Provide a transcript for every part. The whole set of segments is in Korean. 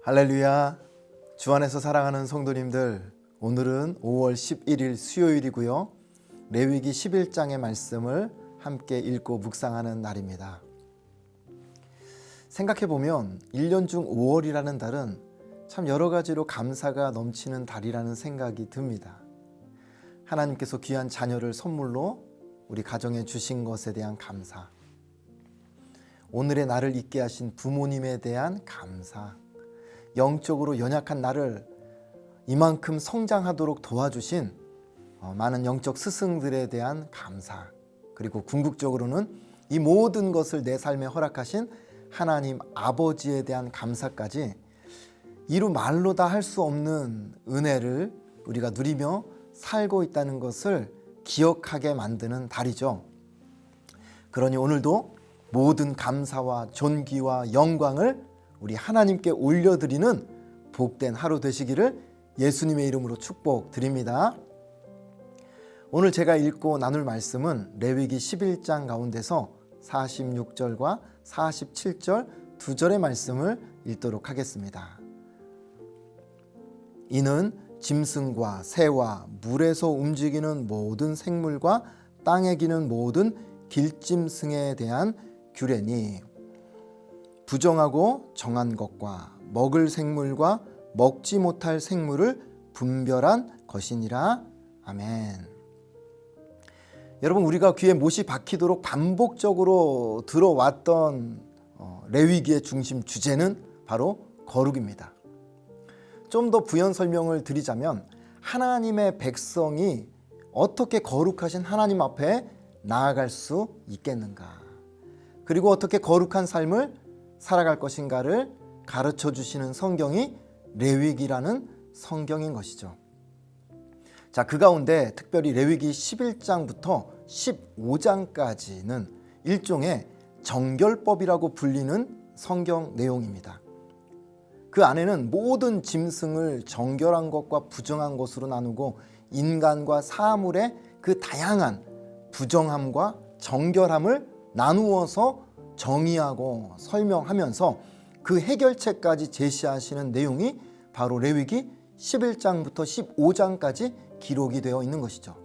할렐루야. 주 안에서 사랑하는 성도님들, 오늘은 5월 11일 수요일이고요. 레위기 11장의 말씀을 함께 읽고 묵상하는 날입니다. 생각해보면 1년 중 5월이라는 달은 참 여러 가지로 감사가 넘치는 달이라는 생각이 듭니다. 하나님께서 귀한 자녀를 선물로 우리 가정에 주신 것에 대한 감사, 오늘의 나를 있게 하신 부모님에 대한 감사, 영적으로 연약한 나를 이만큼 성장하도록 도와주신 많은 영적 스승들에 대한 감사, 그리고 궁극적으로는 이 모든 것을 내 삶에 허락하신 하나님 아버지에 대한 감사까지 이루 말로 다 할 수 없는 은혜를 우리가 누리며 살고 있다는 것을 기억하게 만드는 달이죠. 그러니 오늘도 모든 감사와 존귀와 영광을 우리 하나님께 올려드리는 복된 하루 되시기를 예수님의 이름으로 축복드립니다. 오늘 제가 읽고 나눌 말씀은 레위기 11장 가운데서 46절과 47절 두 절의 말씀을 읽도록 하겠습니다. 이는 짐승과 새와 물에서 움직이는 모든 생물과 땅에 기는 모든 길짐승에 대한 규례니 부정하고 정한 것과 먹을 생물과 먹지 못할 생물을 분별한 것이니라. 아멘. 여러분, 우리가 귀에 못이 박히도록 반복적으로 들어왔던 레위기의 중심 주제는 바로 거룩입니다. 좀 더 부연 설명을 드리자면 하나님의 백성이 어떻게 거룩하신 하나님 앞에 나아갈 수 있겠는가, 그리고 어떻게 거룩한 삶을 살아갈 것인가를 가르쳐 주시는 성경이 레위기라는 성경인 것이죠. 자, 그 가운데 특별히 레위기 11장부터 15장까지는 일종의 정결법이라고 불리는 성경 내용입니다. 그 안에는 모든 짐승을 정결한 것과 부정한 것으로 나누고 인간과 사물의 그 다양한 부정함과 정결함을 나누어서 정의하고 설명하면서 그 해결책까지 제시하시는 내용이 바로 레위기 11장부터 15장까지 기록이 되어 있는 것이죠.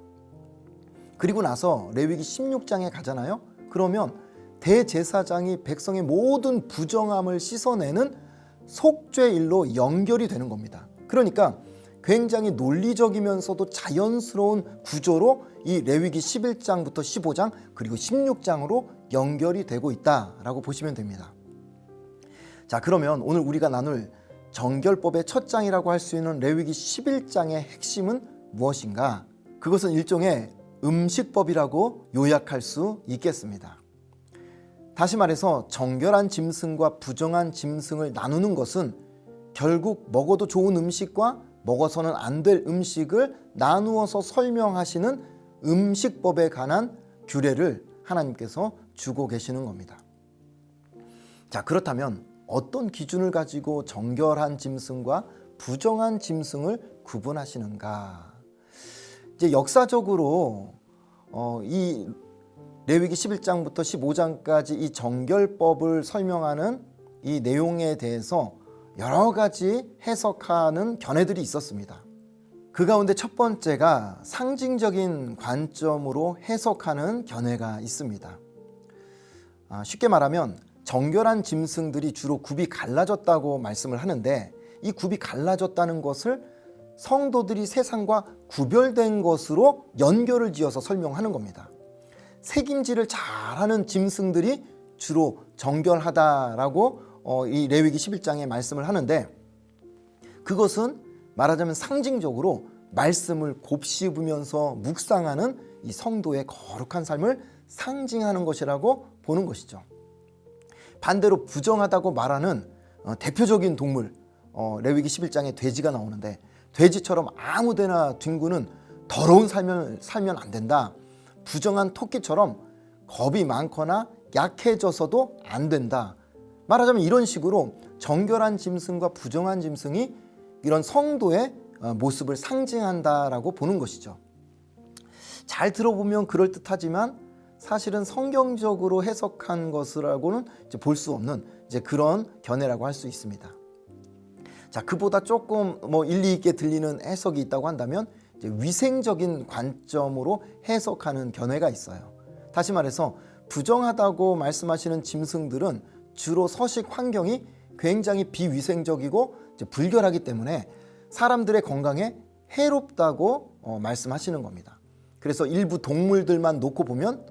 그리고 나서 레위기 16장에 가잖아요. 그러면 대제사장이 백성의 모든 부정함을 씻어내는 속죄일로 연결이 되는 겁니다. 그러니까 굉장히 논리적이면서도 자연스러운 구조로 이 레위기 11장부터 15장 그리고 16장으로 연결이 되고 있다라고 보시면 됩니다. 자, 그러면 오늘 우리가 나눌 정결법의 첫 장이라고 할 수 있는 레위기 11장의 핵심은 무엇인가? 그것은 일종의 음식법이라고 요약할 수 있겠습니다. 다시 말해서 정결한 짐승과 부정한 짐승을 나누는 것은 결국 먹어도 좋은 음식과 먹어서는 안 될 음식을 나누어서 설명하시는 음식법에 관한 규례를 하나님께서 주고 계시는 겁니다. 자, 그렇다면 어떤 기준을 가지고 정결한 짐승과 부정한 짐승을 구분하시는가? 이제 역사적으로 이 레위기 11장부터 15장까지 이 정결법을 설명하는 이 내용에 대해서 여러 가지 해석하는 견해들이 있었습니다. 그 가운데 첫 번째가 상징적인 관점으로 해석하는 견해가 있습니다. 쉽게 말하면 정결한 짐승들이 주로 굽이 갈라졌다고 말씀을 하는데, 이 굽이 갈라졌다는 것을 성도들이 세상과 구별된 것으로 연결을 지어서 설명하는 겁니다. 색임질을 잘하는 짐승들이 주로 정결하다라고 이 레위기 11장에 말씀을 하는데, 그것은 말하자면 상징적으로 말씀을 곱씹으면서 묵상하는 이 성도의 거룩한 삶을 상징하는 것이라고 보는 것이죠. 반대로 부정하다고 말하는 대표적인 동물, 레위기 11장에 돼지가 나오는데, 돼지처럼 아무데나 뒹구는 더러운 삶을 살면 안 된다. 부정한 토끼처럼 겁이 많거나 약해져서도 안 된다. 말하자면 이런 식으로 정결한 짐승과 부정한 짐승이 이런 성도의 모습을 상징한다라고 보는 것이죠. 잘 들어보면 그럴듯하지만 사실은 성경적으로 해석한 것이라고는 볼 수 없는 그런 견해라고 할 수 있습니다. 자, 그보다 조금 일리 있게 들리는 해석이 있다고 한다면 이제 위생적인 관점으로 해석하는 견해가 있어요. 다시 말해서 부정하다고 말씀하시는 짐승들은 주로 서식 환경이 굉장히 비위생적이고 이제 불결하기 때문에 사람들의 건강에 해롭다고 말씀하시는 겁니다. 그래서 일부 동물들만 놓고 보면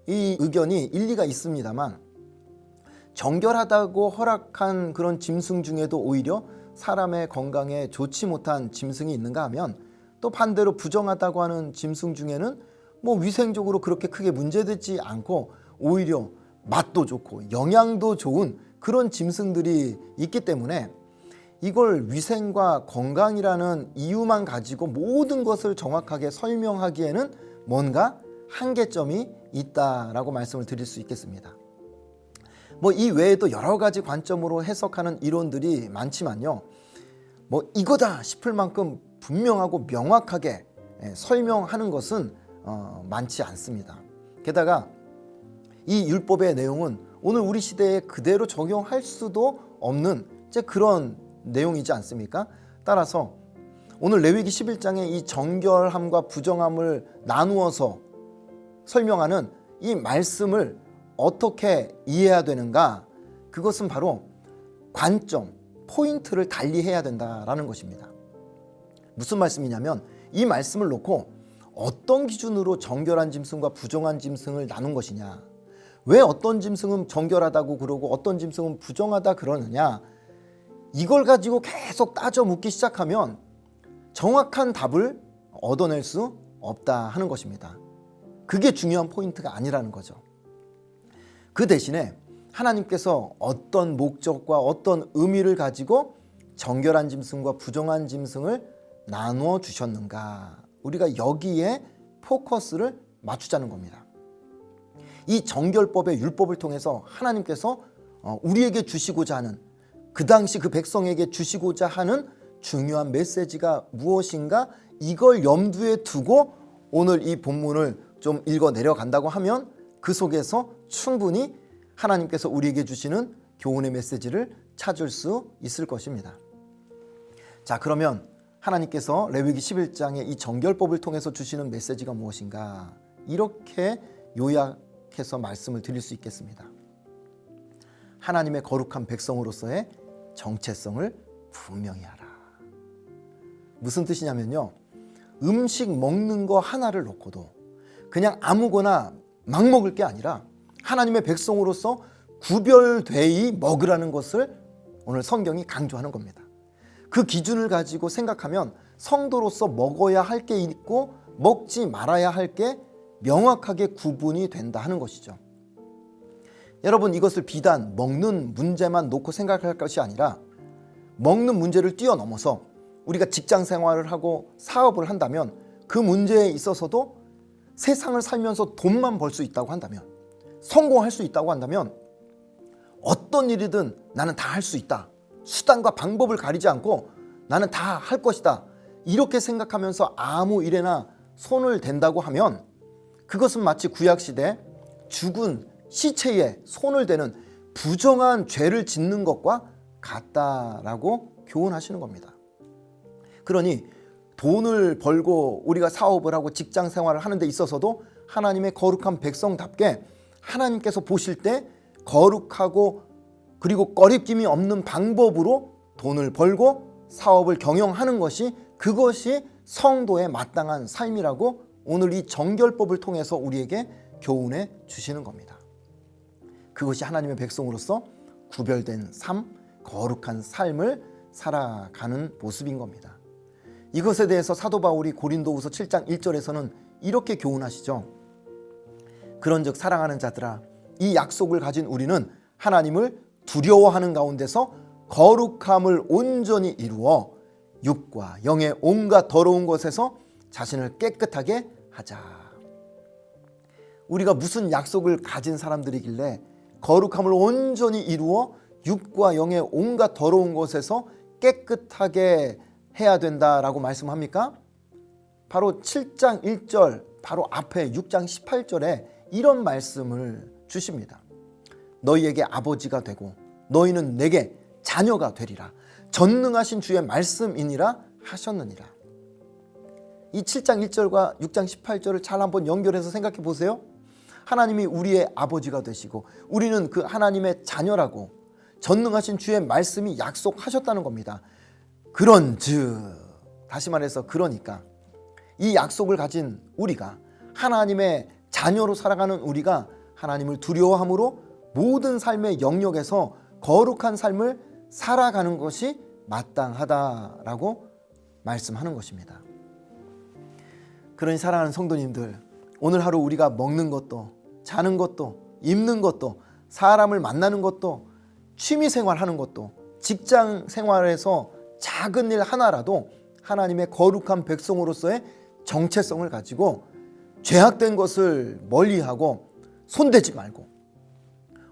이 의견이 일리가 있습니다만, 정결하다고 허락한 그런 짐승 중에도 오히려 사람의 건강에 좋지 못한 짐승이 있는가 하면, 또 반대로 부정하다고 하는 짐승 중에는 위생적으로 그렇게 크게 문제되지 않고 오히려 맛도 좋고 영양도 좋은 그런 짐승들이 있기 때문에, 이걸 위생과 건강이라는 이유만 가지고 모든 것을 정확하게 설명하기에는 뭔가 한계점이 있다라고 말씀을 드릴 수 있겠습니다. 이 외에도 여러 가지 관점으로 해석하는 이론들이 많지만요, 이거다 싶을 만큼 분명하고 명확하게 설명하는 것은 많지 않습니다. 게다가 이 율법의 내용은 오늘 우리 시대에 그대로 적용할 수도 없는 그런 내용이지 않습니까? 따라서 오늘 레위기 11장의 이 정결함과 부정함을 나누어서 설명하는 이 말씀을 어떻게 이해해야 되는가? 그것은 바로 관점, 포인트를 달리해야 된다라는 것입니다. 무슨 말씀이냐면, 이 말씀을 놓고 어떤 기준으로 정결한 짐승과 부정한 짐승을 나눈 것이냐, 왜 어떤 짐승은 정결하다고 그러고 어떤 짐승은 부정하다 그러느냐, 이걸 가지고 계속 따져 묻기 시작하면 정확한 답을 얻어낼 수 없다 하는 것입니다. 그게 중요한 포인트가 아니라는 거죠. 그 대신에 하나님께서 어떤 목적과 어떤 의미를 가지고 정결한 짐승과 부정한 짐승을 나누어 주셨는가, 우리가 여기에 포커스를 맞추자는 겁니다. 이 정결법의 율법을 통해서 하나님께서 우리에게 주시고자 하는, 그 당시 그 백성에게 주시고자 하는 중요한 메시지가 무엇인가, 이걸 염두에 두고 오늘 이 본문을 좀 읽어 내려간다고 하면 그 속에서 충분히 하나님께서 우리에게 주시는 교훈의 메시지를 찾을 수 있을 것입니다. 자, 그러면 하나님께서 레위기 11장의 이 정결법을 통해서 주시는 메시지가 무엇인가, 이렇게 요약해서 말씀을 드릴 수 있겠습니다. 하나님의 거룩한 백성으로서의 정체성을 분명히 하라. 무슨 뜻이냐면요, 음식 먹는 거 하나를 놓고도 그냥 아무거나 막 먹을 게 아니라 하나님의 백성으로서 구별되이 먹으라는 것을 오늘 성경이 강조하는 겁니다. 그 기준을 가지고 생각하면 성도로서 먹어야 할 게 있고 먹지 말아야 할 게 명확하게 구분이 된다 하는 것이죠. 여러분, 이것을 비단 먹는 문제만 놓고 생각할 것이 아니라 먹는 문제를 뛰어넘어서 우리가 직장 생활을 하고 사업을 한다면, 그 문제에 있어서도 세상을 살면서 돈만 벌 수 있다고 한다면, 성공할 수 있다고 한다면, 어떤 일이든 나는 다 할 수 있다, 수단과 방법을 가리지 않고 나는 다 할 것이다, 이렇게 생각하면서 아무 일에나 손을 댄다고 하면 그것은 마치 구약시대 죽은 시체에 손을 대는 부정한 죄를 짓는 것과 같다라고 교훈하시는 겁니다. 그러니 돈을 벌고 우리가 사업을 하고 직장 생활을 하는 데 있어서도 하나님의 거룩한 백성답게 하나님께서 보실 때 거룩하고 그리고 꺼리낌이 없는 방법으로 돈을 벌고 사업을 경영하는 것이, 그것이 성도의 마땅한 삶이라고 오늘 이 정결법을 통해서 우리에게 교훈해 주시는 겁니다. 그것이 하나님의 백성으로서 구별된 삶, 거룩한 삶을 살아가는 모습인 겁니다. 이것에 대해서 사도 바울이 고린도후서 7장 1절에서는 이렇게 교훈하시죠. 그런즉 사랑하는 자들아, 이 약속을 가진 우리는 하나님을 두려워하는 가운데서 거룩함을 온전히 이루어 육과 영의 온갖 더러운 것에서 자신을 깨끗하게 하자. 우리가 무슨 약속을 가진 사람들이길래 거룩함을 온전히 이루어 육과 영의 온갖 더러운 것에서 깨끗하게 해야 된다라고 말씀합니까? 바로 7장 1절 바로 앞에 6장 18절에 이런 말씀을 주십니다. 너희에게 아버지가 되고 너희는 내게 자녀가 되리라. 전능하신 주의 말씀이니라 하셨느니라. 이 7장 1절과 6장 18절을 잘 한번 연결해서 생각해 보세요. 하나님이 우리의 아버지가 되시고 우리는 그 하나님의 자녀라고 전능하신 주의 말씀이 약속하셨다는 겁니다. 그런즉, 다시 말해서 그러니까 이 약속을 가진 우리가, 하나님의 자녀로 살아가는 우리가 하나님을 두려워함으로 모든 삶의 영역에서 거룩한 삶을 살아가는 것이 마땅하다라고 말씀하는 것입니다. 그러니 사랑하는 성도님들, 오늘 하루 우리가 먹는 것도, 자는 것도, 입는 것도, 사람을 만나는 것도, 취미생활하는 것도, 직장 생활에서 작은 일 하나라도 하나님의 거룩한 백성으로서의 정체성을 가지고 죄악된 것을 멀리하고 손대지 말고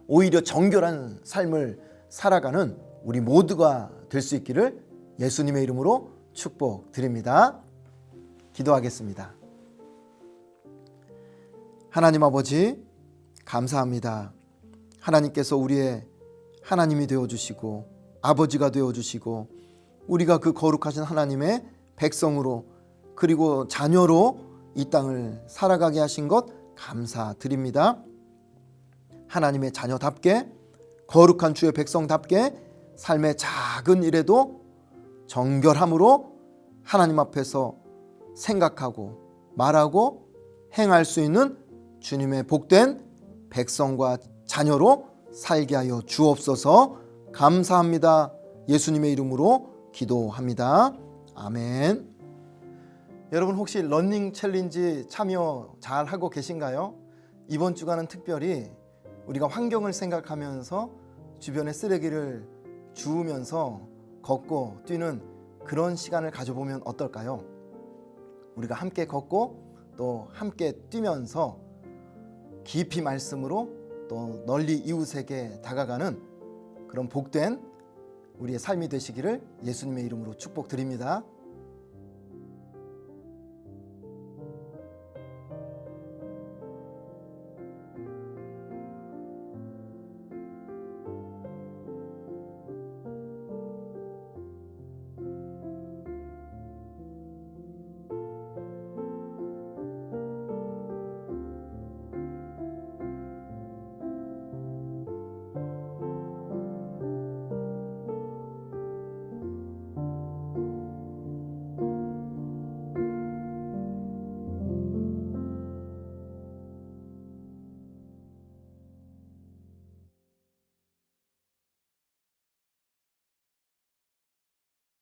오히려 정결한 삶을 살아가는 우리 모두가 될 수 있기를 예수님의 이름으로 축복드립니다. 기도하겠습니다. 하나님 아버지, 감사합니다. 하나님께서 우리의 하나님이 되어주시고 아버지가 되어주시고 우리가 그 거룩하신 하나님의 백성으로, 그리고 자녀로 이 땅을 살아가게 하신 것 감사드립니다. 하나님의 자녀답게, 거룩한 주의 백성답게 삶의 작은 일에도 정결함으로 하나님 앞에서 생각하고 말하고 행할 수 있는 주님의 복된 백성과 자녀로 살게 하여 주옵소서. 감사합니다. 예수님의 이름으로 기도합니다. 아멘. 여러분 혹시 러닝 챌린지 참여 잘 하고 계신가요? 이번 주간은 특별히 우리가 환경을 생각하면서 주변에 쓰레기를 주우면서 걷고 뛰는 그런 시간을 가져보면 어떨까요? 우리가 함께 걷고 또 함께 뛰면서 깊이 말씀으로 또 널리 이웃에게 다가가는 그런 복된 우리의 삶이 되시기를 예수님의 이름으로 축복드립니다.